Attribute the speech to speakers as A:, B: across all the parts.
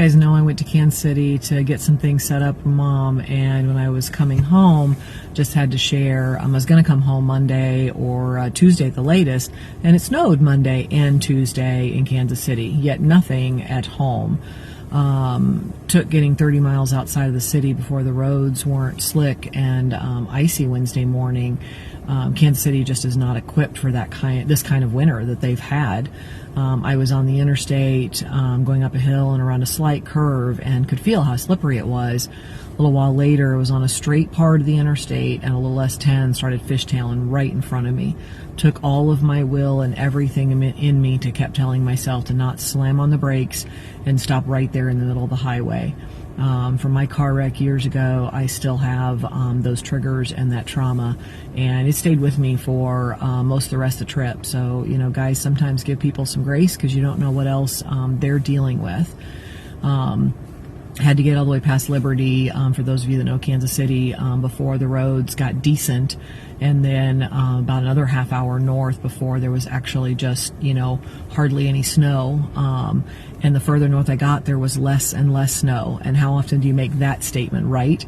A: guys know I went to Kansas City to get some things set up with Mom, and when I was coming home, just had to share, I was going to come home Monday or Tuesday at the latest, and it snowed Monday and Tuesday in Kansas City, yet nothing at home. Took getting 30 miles outside of the city before the roads weren't slick and icy Wednesday morning. Kansas City just is not equipped for this kind of winter that they've had. I was on the interstate going up a hill and around a slight curve and could feel how slippery it was. A little while later, I was on a straight part of the interstate, and a little S10 started fishtailing right in front of me. Took all of my will and everything in me to kept telling myself to not slam on the brakes and stop right there in the middle of the highway. From my car wreck years ago, I still have those triggers and that trauma, and it stayed with me for most of the rest of the trip. So, you know, guys, sometimes give people some grace because you don't know what else they're dealing with. Had to get all the way past Liberty, for those of you that know Kansas City, before the roads got decent, and then about another half hour north before there was actually just, you know, hardly any snow. And the further north I got, there was less and less snow. And how often do you make that statement, right?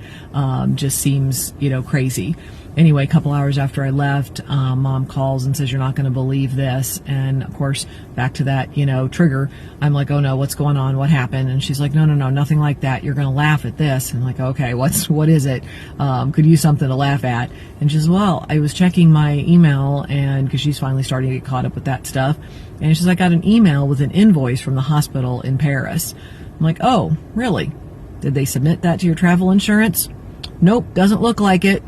A: Just seems, you know, crazy. Anyway, a couple hours after I left, Mom calls and says, "You're not going to believe this." And of course, back to that, you know, trigger. I'm like, "Oh no, what's going on? What happened?" And she's like, "No, nothing like that. You're going to laugh at this." And I'm like, "Okay, what is it? Could use something to laugh at." And she says, "Well, I was checking my email, and because she's finally starting to get caught up with that stuff. And she says, I got an email with an invoice from the hospital in Paris." I'm like, "Oh, really? Did they submit that to your travel insurance?" "Nope, doesn't look like it."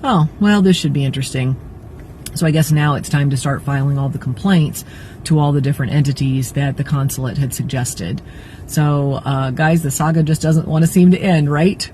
A: "Oh, well, this should be interesting." So I guess now it's time to start filing all the complaints to all the different entities that the consulate had suggested. So, guys, the saga just doesn't want to seem to end, right?